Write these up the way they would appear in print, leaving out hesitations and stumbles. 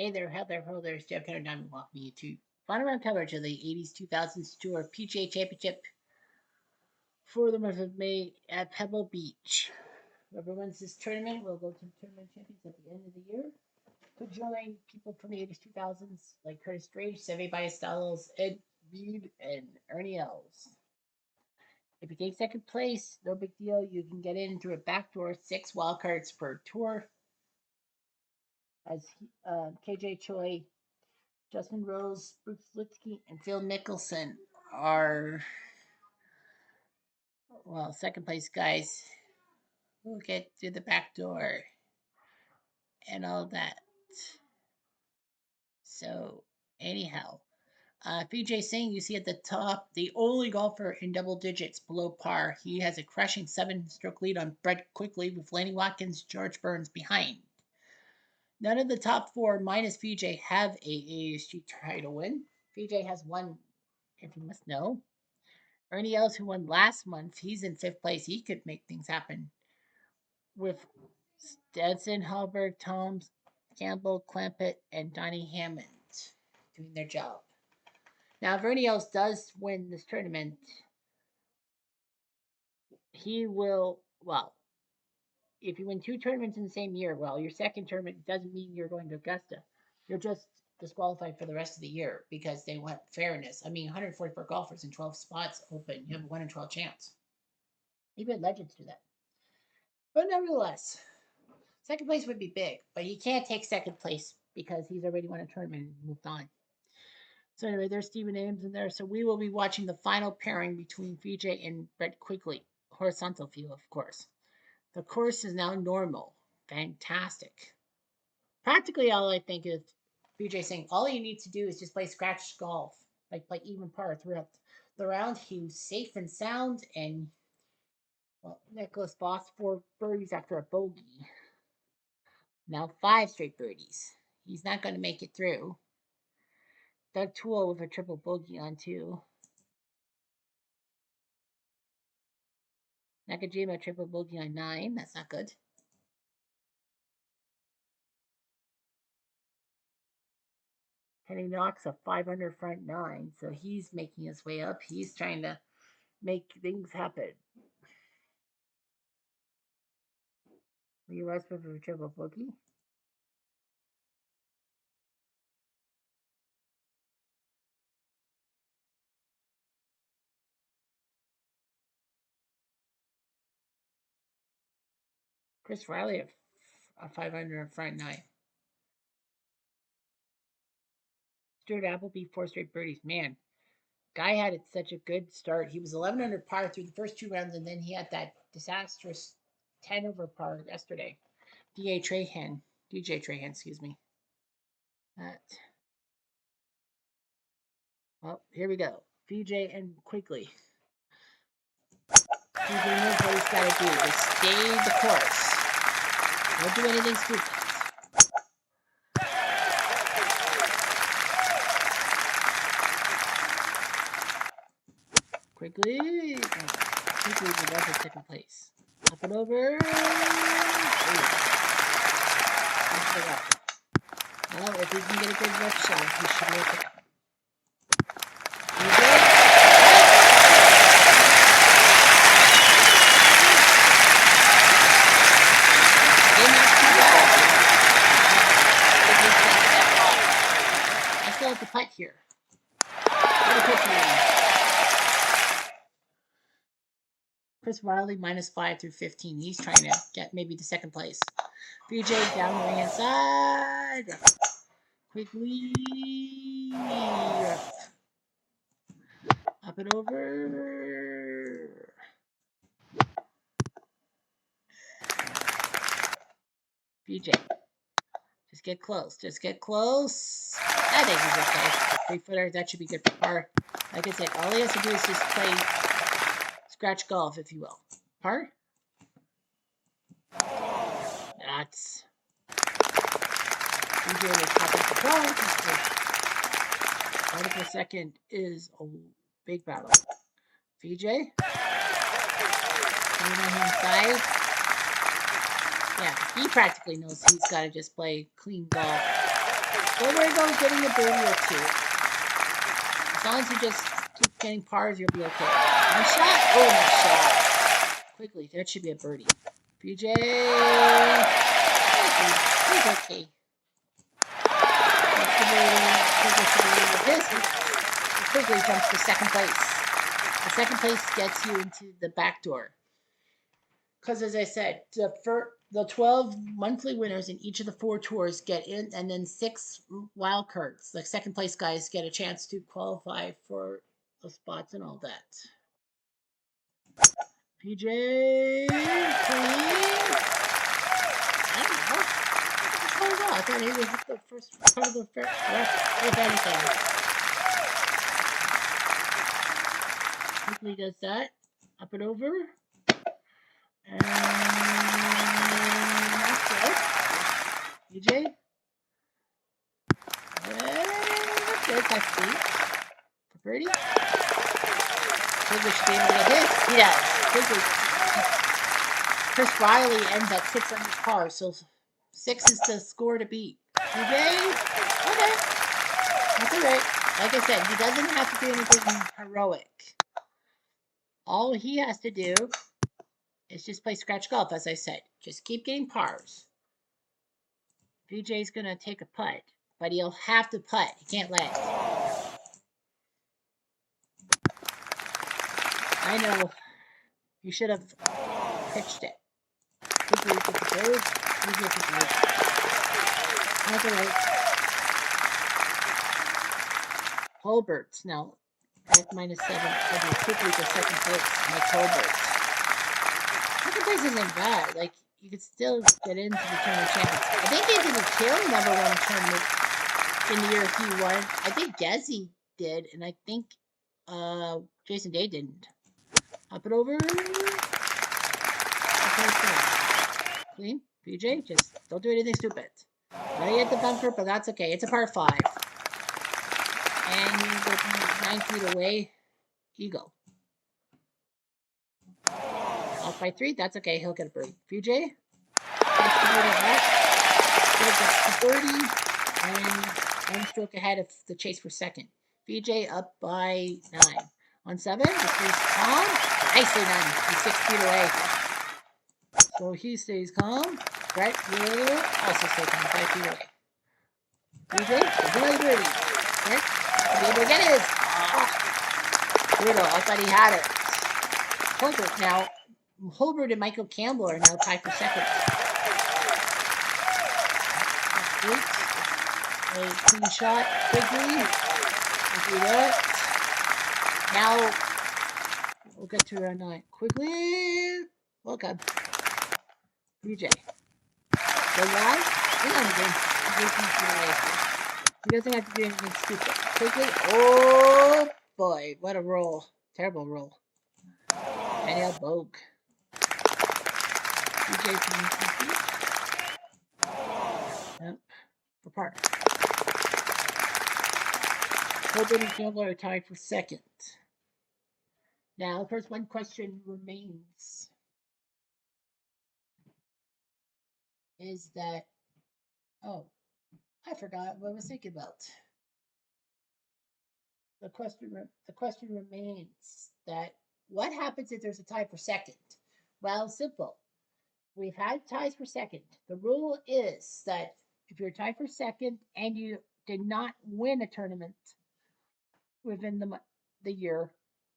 Hey there, there's Jeff Kenner Diamond welcoming you to final round coverage of the 80s 2000s Tour PGA Championship for the month of May at Pebble Beach. Whoever wins this tournament will go to the tournament champions at the end of the year. Could join people from the 80s 2000s like Curtis Drake, Seve Ballesteros, Ed Reed, and Ernie Els. If you take second place, no big deal. You can get in through a backdoor, 6 wildcards per tour. As KJ Choi, Justin Rose, Bruce Litsky, and Phil Mickelson are, well, second place guys who get through the back door and all that. So, anyhow, Vijay Singh, you see at the top, the only golfer in double digits below par. He has a crushing 7-stroke lead on Brett Quickly with Lanny Watkins, George Burns behind. None of the top 4 minus Vijay have a ASG title win. Vijay has one, if you must know. Ernie Els, who won last month, he's in 5th place. He could make things happen with Stetson, Hallberg, Toms, Campbell, Clampett, and Donnie Hammond doing their job. Now, if Ernie Els does win this tournament, he will, well, if you win 2 tournaments in the same year, well, your second tournament doesn't mean you're going to Augusta. You're just disqualified for the rest of the year because they want fairness. I mean, 144 golfers in 12 spots open. You have a 1 in 12 chance. Even legends do that. But nevertheless, second place would be big, but he can't take second place because he's already won a tournament and moved on. So anyway, there's Stephen Ames in there. So we will be watching the final pairing between Vijay and Brett Quigley. Horizontal view, of course. The course is now normal. Fantastic. Practically all I think is Vijay saying all you need to do is just play scratch golf, like play even par throughout the round. He was safe and sound, and well, Nicholas Voss 4 birdies after a bogey. Now 5 straight birdies. He's not going to make it through. Doug Toole with a triple bogey on 2. Nakajima triple bogey on 9. That's not good. Kenny Knox a 500 front 9, so he's making his way up. He's trying to make things happen. Lee Westwood with a triple bogey. Chris Riley a 500 front 9. Stuart Appleby 4 straight birdies. Man, guy had it such a good start. He was 11 under par through the first 2 rounds, and then he had that disastrous 10 over par yesterday. DJ Trahan, excuse me. That. Well, here we go. Vijay and Quigley. Vijay knows what he's got to do. Just stay the course. Don't do anything stupid. Quigley was also second place. Up and over. Well, if he can get a good rough shot, he should make it. I still have to putt here. Chris Riley -5 through 15. He's trying to get maybe to second place. Vijay down the right-hand side. Quickly up and over. Vijay. Just get close. Just get close. I think he's okay. 3-footer. That should be good for par. Like I said, all he has to do is just play scratch golf, if you will. Par? That's. Vijay will pop up the par. Article second is a big battle. Vijay. On hand side. Yeah, he practically knows he's got to just play clean golf. Don't worry about getting a birdie or two. As long as you just keep getting pars, you'll be okay. Nice shot. Oh, nice shot. Quickly, that should be a birdie. PJ. He's okay. Quickly jumps to second place. The second place gets you into the back door. Because as I said, the 12 monthly winners in each of the 4 tours get in, and then 6 wild cards, like second place guys, get a chance to qualify for the spots and all that. PJ, clean. I don't know. I thought he was the first part of the ref, if anything. Quickly does that. Up and over. And that's good. PJ. That's good. That's sweet. For birdie. Quigley should be able to get his. He does. Quigley. Chris Riley ends at 6 under par, so 6 is the score to beat. PJ? Okay. That's all right. Like I said, he doesn't have to do anything heroic. All he has to do is just play scratch golf, as I said. Just keep getting pars. PJ's going to take a putt, but he'll have to putt. He can't let. I know. You should have pitched it. Quickly get the bird. You get the bird. That's all right. Holbert's now at -7. And quickly to second place. Mike Holbert. Second place isn't bad. Like, you could still get into the tournament champions. I think Anthony Kill never won a tournament in the year he won. I think Gezi did, and I think Jason Day didn't. Up it over. Clean. PJ, just don't do anything stupid. Now you hit the bunker, but that's okay. It's a par 5. And you're 9 feet away. Eagle. Off by 3. That's okay. He'll get a birdie. PJ. Gets the birdie. And 1 stroke ahead of the chase for second. PJ up by 9. On 7. Just stays calm. Nicely done. He's 6 feet away. So he stays calm. Brett Wheeler also stays calm. 5 feet away. PJ. There's another birdie. Brett. Be able to get his. Brutal. I thought he had it. Holbert now. Holbert and Michael Campbell are now tied for second. 8. A clean shot. Quickly. We'll do that. Now we'll get to round 9. Quickly. Welcome. PJ. Go wide. Hang on again. He doesn't have to do anything stupid. Quickly. Oh boy, what a roll. Terrible roll. Daniel Bogue. PJ from yep. For par. Holbert and Campbell are tied for second. Now, of course, one question remains. Is that, oh, I forgot what I was thinking about. The question remains that what happens if there's a tie for second? Well, simple. We've had ties for second. The rule is that if you're tied for second and you did not win a tournament within the year,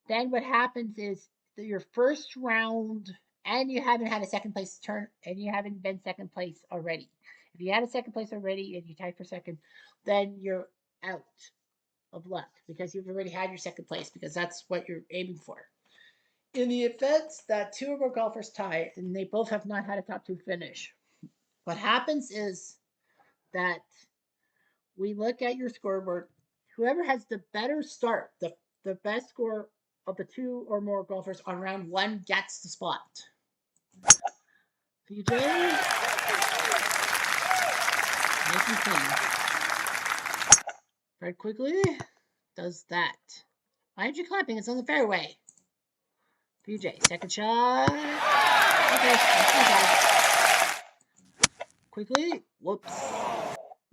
then what happens is that your first round, and you haven't had a second place turn, and you haven't been second place already. If you had a second place already and you tied for second, then you're out of luck because you've already had your second place because that's what you're aiming for. In the event that 2 or more golfers tie and they both have not had a top 2 finish, what happens is that we look at your scoreboard. Whoever has the better start, the best score of the 2 or more golfers on round 1 gets the spot. PJ, making clean. Fred quickly does that. Why aren't you clapping? It's on the fairway. PJ, second shot. Okay, that's not bad. Quickly, whoops.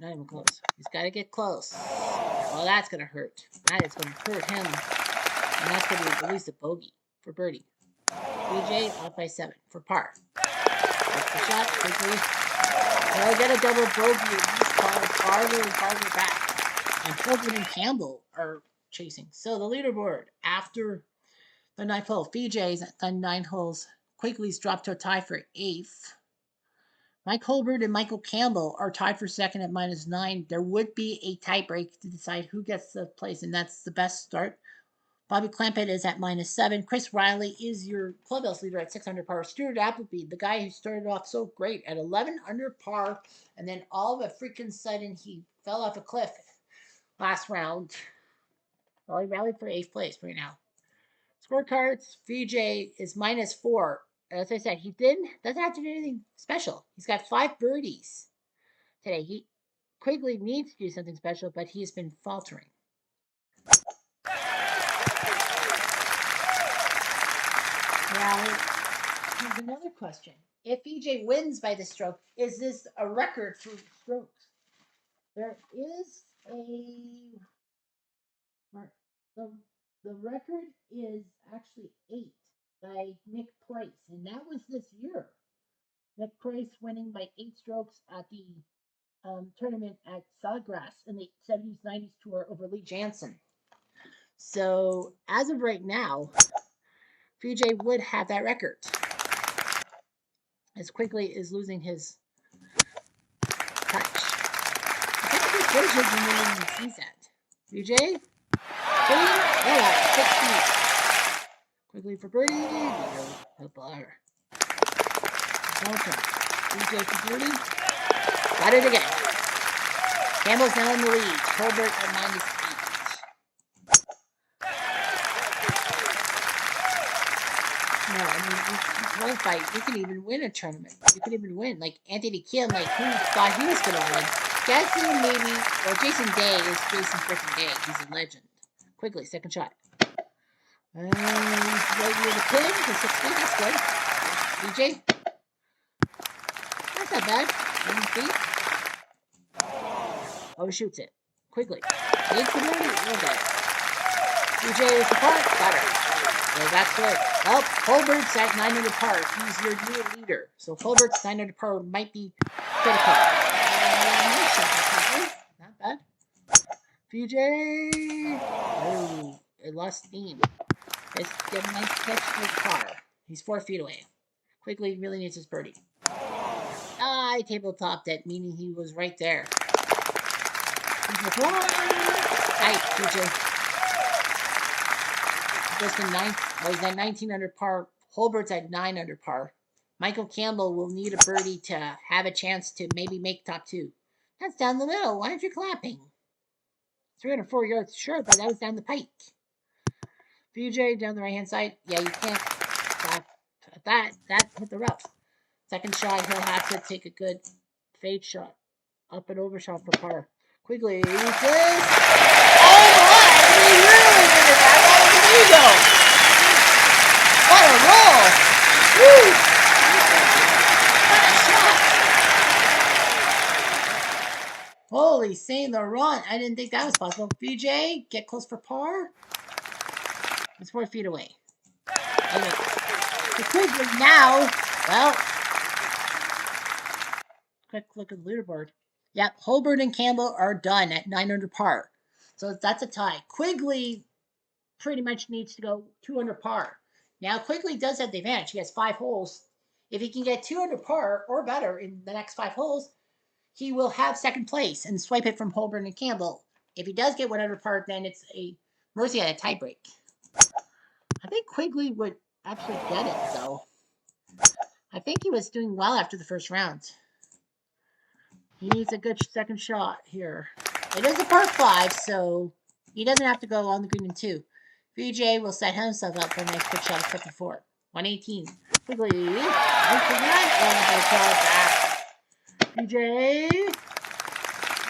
Not even close. He's got to get close. Well, that's going to hurt. That is going to hurt him. And that's going to be at least a bogey for birdie. Vijay off by 7 for par. That's the shot quickly. He'll get a double bogey and he's falling farther and farther back. And Holden and Campbell are chasing. So the leaderboard after the 9th hole. Vijay's done 9 holes. Quigley's dropped to a tie for 8th. Mike Holbert and Michael Campbell are tied for 2nd at -9. There would be a tie break to decide who gets the place, and that's the best start. Bobby Clampett is at -7. Chris Riley is your clubhouse leader at 6 under par. Stuart Appleby, the guy who started off so great at 11 under par, and then all of a freaking sudden he fell off a cliff last round. Well, he rallied for 8th place right now. Scorecards, Vijay is -4. As I said, he doesn't have to do anything special. He's got 5 birdies today. He Quigley needs to do something special, but he's been faltering. Now, here's another question. If Vijay wins by the stroke, is this a record for strokes? There is the record is actually 8 by Nick Price, and that was this year. Nick Price winning by 8 strokes at the tournament at Sawgrass in the 70s, 90s tour over Lee Jansen. So as of right now, Vijay would have that record. As Quigley is losing his touch. I think he's closer than when he sees that. Vijay? Yeah, 6 feet. Quigley for birdie. No bar. Vijay for birdie. Got it again. Campbell's now in the lead. Holbert at -8. No, I mean, you one fight, you can even win a tournament. You can even win. Like Anthony Kim, like who thought he was gonna win? Guessing maybe. Well, Jason Day is Jason freaking Day. He's a legend. Quickly, second shot. He's right near the pin for 6 feet. That's good. Vijay. That's not bad. 7 feet. Oh, he shoots it. Quickly. Needs the birdie. Look at it. Vijay is the par. Got her. So that's good. Well, Holbert's at 9 under par. He's your new leader. So Holbert's 9 under par might be critical. Not bad. Vijay. Oh, it lost steam. Let's get a nice catch for par. He's 4 feet away. Quigley really needs his birdie. I tabletoped it, meaning he was right there. Tight, Vijay. Just in 9th. Well, he's at 19 under par. Holbert's at 9 under par. Michael Campbell will need a birdie to have a chance to maybe make top 2. That's down the middle. Why aren't you clapping? 304 yards, sure, but that was down the pike. Vijay down the right-hand side. Yeah, you can't clap at that. That hit the rough. Second shot, he'll have to take a good fade shot. Up and over shot for par. Quigley. Oh my! He really did it. That was an eagle. What a roll! Woo! What a shot! Holy Saint Laurent! I didn't think that was possible. Vijay, get close for par. It's 4 feet away. Anyway, so Quigley now. Well, quick look at the leaderboard. Yep, Holbert and Campbell are done at 9 under par. So that's a tie. Quigley pretty much needs to go 2 under par. Now, Quigley does have the advantage. He has 5 holes. If he can get 2 under par or better in the next 5 holes, he will have second place and swipe it from Holbert and Campbell. If he does get 1 under par, then it's a mercy at a tiebreak. I think Quigley would actually get it, though. I think he was doing well after the first round. He needs a good second shot here. It is a par 5, so he doesn't have to go on the green in 2. Vijay will set himself up for a nice good shot at 54. 118. Quigley. Vijay.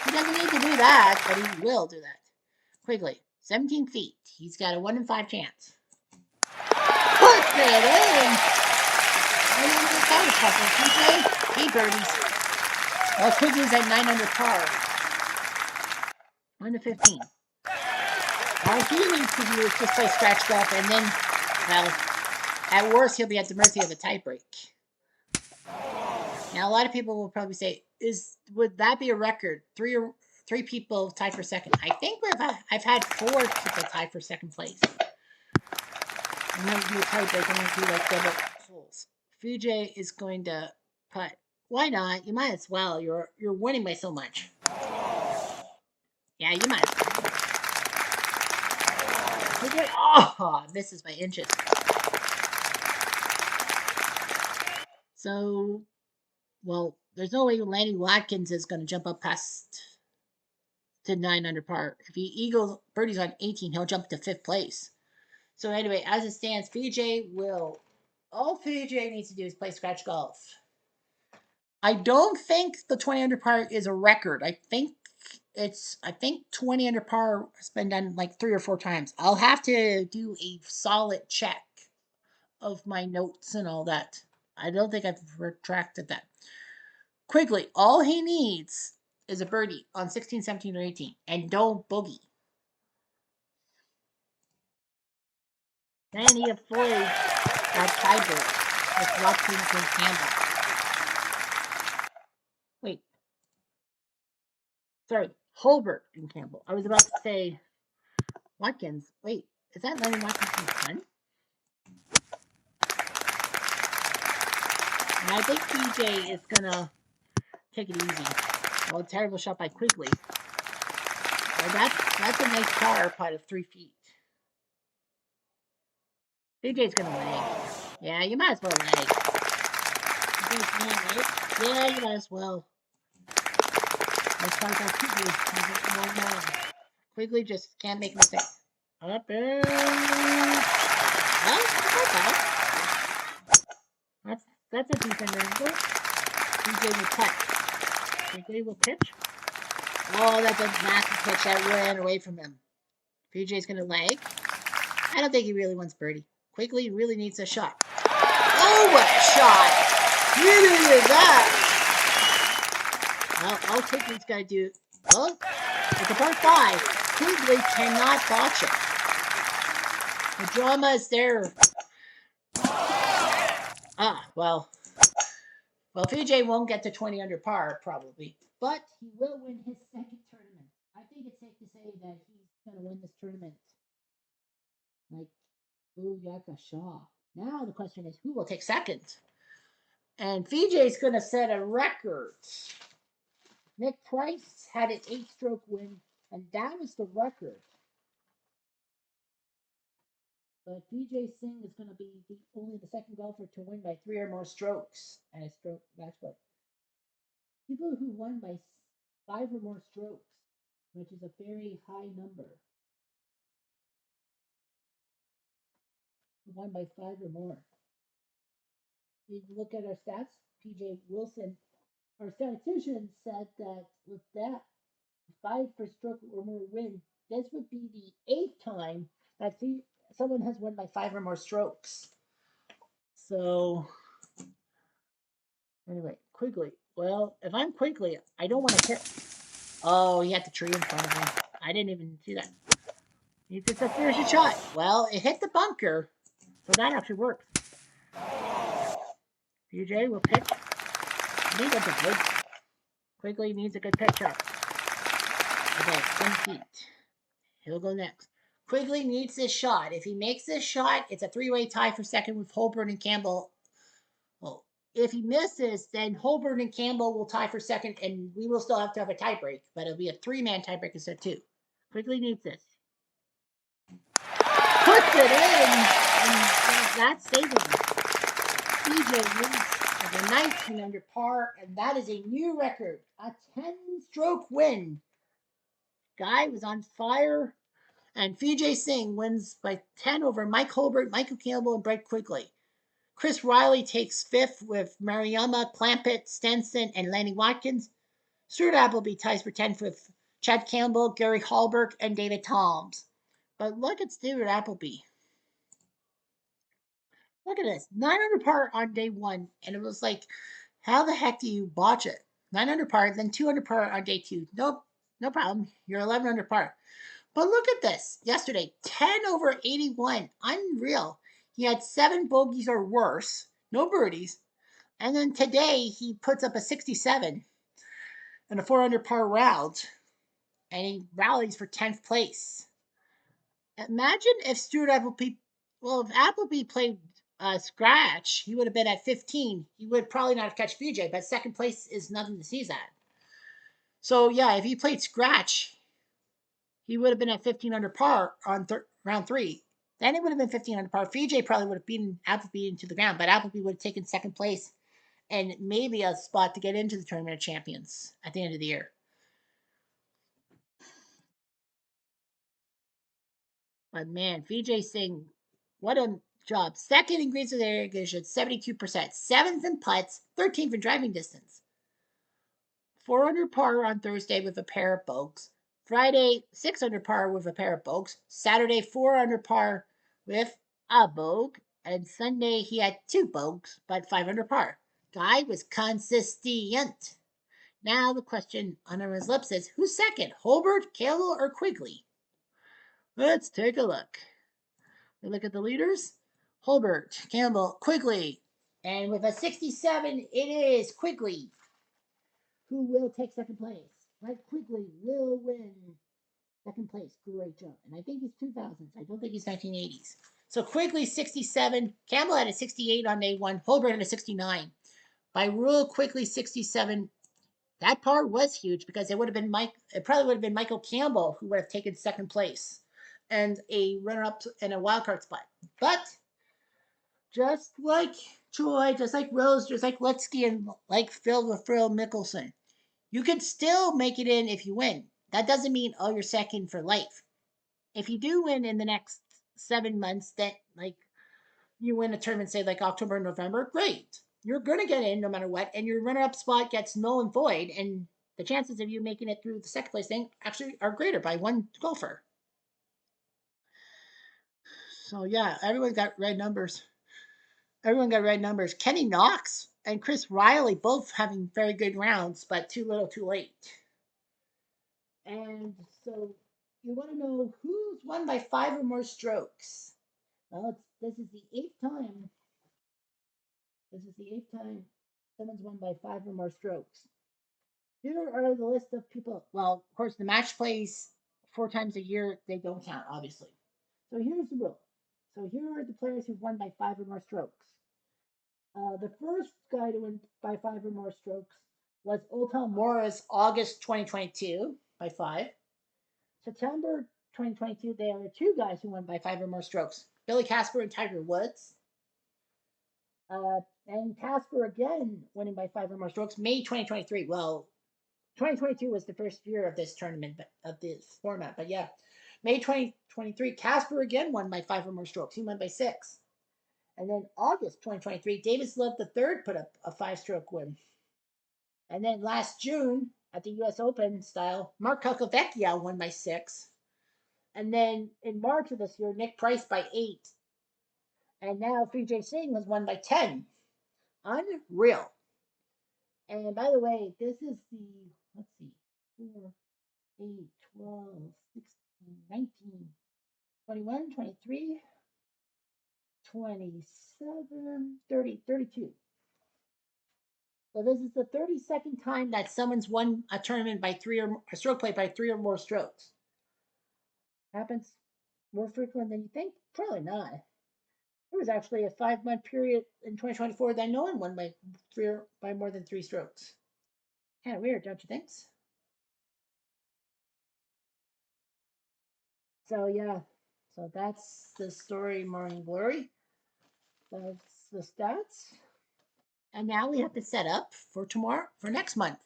He doesn't need to do that, but he will do that. Quigley. 17 feet. He's got a 1 in 5 chance. Puts it in. Vijay. 8 birdies. Well, Quigley's at 9 under par. on the 15. All he needs to do is just play scratch golf, and then, well, at worst, he'll be at the mercy of a tiebreak. Now, a lot of people will probably say, would that be a record? Three people tie for second. I think I've had 4 people tie for second place. I'm going to do a tiebreak. I'm going to do like double holes. Vijay is going to putt. Why not? You might as well. You're winning by so much. Yeah, you might as well. Vijay, oh, misses by inches. So, well, there's no way Lanny Watkins is going to jump up past to 9 under par. If he eagles birdies on 18, he'll jump to 5th place. So anyway, as it stands, all Vijay needs to do is play scratch golf. I don't think the 20 under par is a record. I think 20 under par has been done like 3 or 4 times. I'll have to do a solid check of my notes and all that. I don't think I've retracted that. Quickly, all he needs is a birdie on 16, 17, or 18. And don't boogie. Then he avoids that tiebreak with Watkins and Campbell. Wait. Sorry, Holbert and Campbell. I was about to say Watkins. Wait, is that Lenny Watkins' son? And I think PJ is going to take it easy. Well, terrible shot by Quigley. Well, that's a nice power putt of 3 feet. PJ's going to lag. Yeah, you might as well lag. Yeah, you might as well. Let's talk about Quigley. Quigley just can't make a mistake. Up and... Well, that's a decent angle. PJ will putt. Quigley will pitch. Oh, that's a massive pitch that ran away from him. PJ's going to lag. I don't think he really wants birdie. Quigley really needs a shot. Oh, what a shot! Really is that? Well, all Quigley's got to do... Well, it's a par 5. Quigley cannot botch it. The drama is there. Well, PJ won't get to 20 under par, probably. But he will win his second tournament. I think it's safe to say that he's going to win this tournament. Like, Booyaka Shaw. Now the question is, who will take second? And Vijay's going to set a record. Nick Price had an 8-stroke win, and that was the record. But Vijay Singh is going to be only the second golfer to win by 3 or more strokes at a stroke match play. People who won by 5 or more strokes, which is a very high number. Who won by 5 or more. If you look at our stats, PJ Wilson, our statistician, said that with that 5 per stroke or more win, this would be the 8th time that someone has won by 5 or more strokes. So, anyway, Quigley. Well, if I'm Quigley, I don't want to hit. Oh, he had the tree in front of him. I didn't even see that. He just a finish shot. Well, it hit the bunker, so that actually works. PJ will pitch. Needs a good. Quigley needs a good pitch up. Okay, 10 feet. He'll go next. Quigley needs this shot. If he makes this shot, it's a 3-way tie for second with Holbert and Campbell. Well, if he misses, then Holbert and Campbell will tie for second, and we will still have to have a tiebreak, but it'll be a 3-man tiebreak instead of 2. Quigley needs this. Puts it in, and that's saving. PJ wins as a 19 under par, and that is a new record. A 10-stroke win. Guy was on fire. And Vijay Singh wins by 10 over Mike Holbert, Michael Campbell, and Brett Quigley. Chris Riley takes 5th with Mariama, Clampett, Stenson, and Lanny Watkins. Stuart Appleby ties for 10th with Chad Campbell, Gary Hallberg, and David Toms. But look at Stuart Appleby. Look at this. 9 under par on day 1. And it was like, how the heck do you botch it? 9 under par, then 2 under par on day 2. Nope. No problem. You're 11 under par. But look at this. Yesterday, 10 over 81. Unreal. He had 7 bogeys or worse. No birdies. And then today, he puts up a 67 and a 4 under par round. And he rallies for 10th place. Imagine if Stuart Appleby, well, if Appleby played scratch, he would have been at 15. He would probably not have catch Vijay, but second place is nothing to sneeze at. So, yeah, if he played scratch, he would have been at 15 under par on round 3. Then it would have been 15 under par. Vijay probably would have beaten Appleby into the ground, but Appleby would have taken second place and maybe a spot to get into the Tournament of Champions at the end of the year. But man, Vijay Singh, what a job. Second in greens with irrigation, 72%. 7th in putts, 13th in driving distance. 4 under par on Thursday with a pair of bogeys. Friday, 6 under par with a pair of bogeys. Saturday, 4 under par with a bogey. And Sunday, he had 2 bogeys, but 5 under par. Guy was consistent. Now the question under his lips is, who's second? Holbert, Campbell, or Quigley? Let's take a look. We look at the leaders. Holbert, Campbell, Quigley. And with a 67, it is Quigley who will take second place. Right, Quigley will win second place. Great job. And I think he's 2000s. I don't think he's 1980s. So Quigley 67. Campbell had a 68 on day 1. Holbert had a 69. By rule, Quigley 67. That par was huge because it would have been It probably would have been Michael Campbell who would have taken second place and a runner-up and a wild card spot. But just like Troy, just like Rose, just like Lutsky, and like Phil Mickelson, you can still make it in if you win. That doesn't mean, oh, you're second for life. If you do win in the next 7 months, that like you win a tournament, say like October and November, great. You're going to get in no matter what, and your runner-up spot gets null and void, and the chances of you making it through the second place thing actually are greater by one golfer. So yeah, everyone got red numbers. Everyone got red numbers. Kenny Knox and Chris Riley both having very good rounds, but too little too late. And so you want to know who's won by 5 or more strokes. Well, this is the 8th time. This is the 8th time someone's won by 5 or more strokes. Here are the list of people. Well, of course, the match plays 4 times a year. They don't count, obviously. So here's the rule. So here are the players who've won by 5 or more strokes. The first guy to win by 5 or more strokes was Othell Morris, August 2022 by 5. September 2022, there are 2 guys who won by 5 or more strokes: Billy Casper and Tiger Woods. And Casper again winning by 5 or more strokes, May 2023. Well, 2022 was the first year of this tournament, of this format. But yeah, May 2023, Casper again won by 5 or more strokes. He won by 6. And then August 2023, Davis Love III put up a 5-stroke win. And then last June at the U.S. Open style, Mark Calcavecchia won by 6. And then in March of this year, Nick Price by 8. And now Vijay Singh has won by 10. Unreal. And by the way, this is the, let's see, 4, 8, 12, 16, 19, 21, 23, 27, 30, 32. So this is the 32nd time that someone's won a tournament by 3 or more, a stroke play by 3 or more strokes. Happens more frequent than you think? Probably not. There was actually a 5-month period in 2024 that no one won by more than 3 strokes. Kind of weird, don't you think? So yeah, so that's the story, Morning Glory. That's the stats. And now we have to set up for tomorrow, for next month.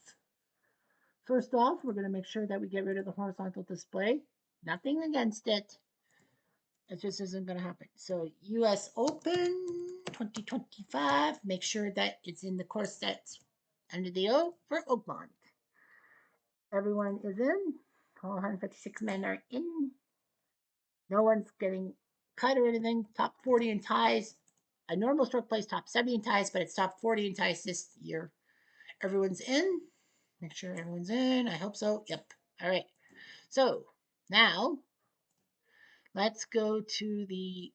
First off, we're going to make sure that we get rid of the horizontal display. Nothing against it. It just isn't going to happen. So US Open 2025. Make sure that it's in the course that's under the O for Oakmont. Everyone is in. All 156 men are in. No one's getting cut or anything. Top 40 in ties. A normal stroke plays top 70 in ties, but it's top 40 in ties this year. Everyone's in. Make sure everyone's in. I hope so. Yep. All right. So now let's go to the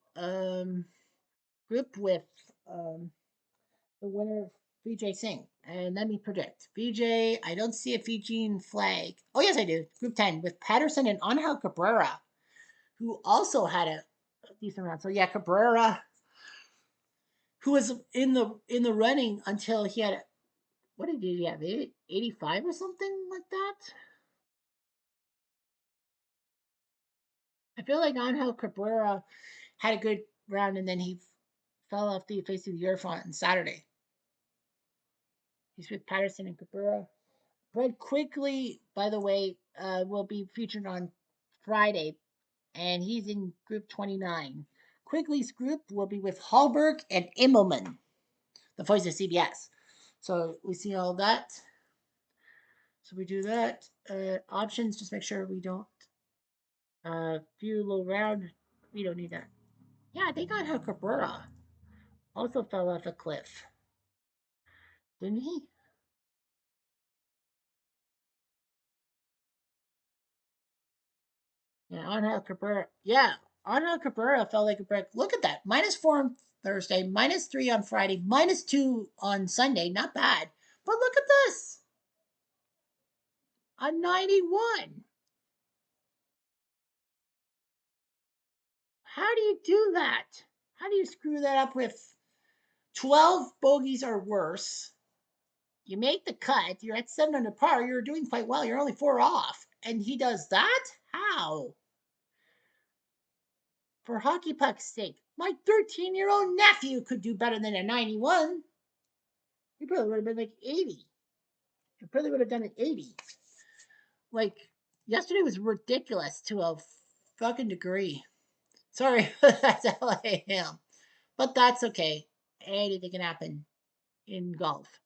group with the winner of Vijay Singh. And let me predict. Vijay, I don't see a Fijian flag. Oh, yes, I do. Group 10 with Patterson and Angel Cabrera, who also had a decent round. So, yeah, Cabrera, who was in the running until he had, what did he have? 85 or something like that? I feel like Angel Cabrera had a good round and then he fell off the face of the earth on Saturday. He's with Patterson and Cabrera. Brett Quigley, by the way, will be featured on Friday, and he's in Group 29. Quigley's group will be with Hallberg and Immelman, the voice of CBS. So we see all that. So we do that. Options, just make sure we don't view low round. We don't need that. Yeah, they got her Cabrera. Also fell off a cliff, didn't he? Yeah, Angel Cabrera. Yeah, Angel Cabrera felt like a brick. Look at that. -4 on Thursday, -3 on Friday, -2 on Sunday. Not bad. But look at this. A 91. How do you do that? How do you screw that up with 12 bogeys or worse? You make the cut. You're at 7 under par. You're doing quite well. You're only 4 off. And he does that? How? For hockey puck's sake, my 13-year-old nephew could do better than a 91. He probably would have been like 80. He probably would have done an 80. Like, yesterday was ridiculous to a fucking degree. Sorry, that's how I am. But that's okay. Anything can happen in golf.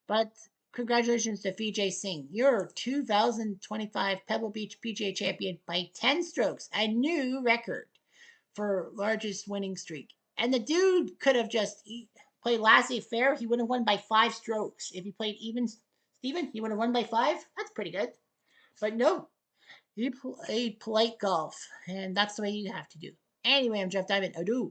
But congratulations to Vijay Singh. You're 2025 Pebble Beach PGA champion by 10 strokes, a new record for largest winning streak. And the dude could have just played laissez-faire. He would have won by 5 strokes. If he played even, Steven, he would have won by 5. That's pretty good. But no, he played polite golf, and that's the way you have to do. Anyway, I'm Jeff Diamond. Adieu.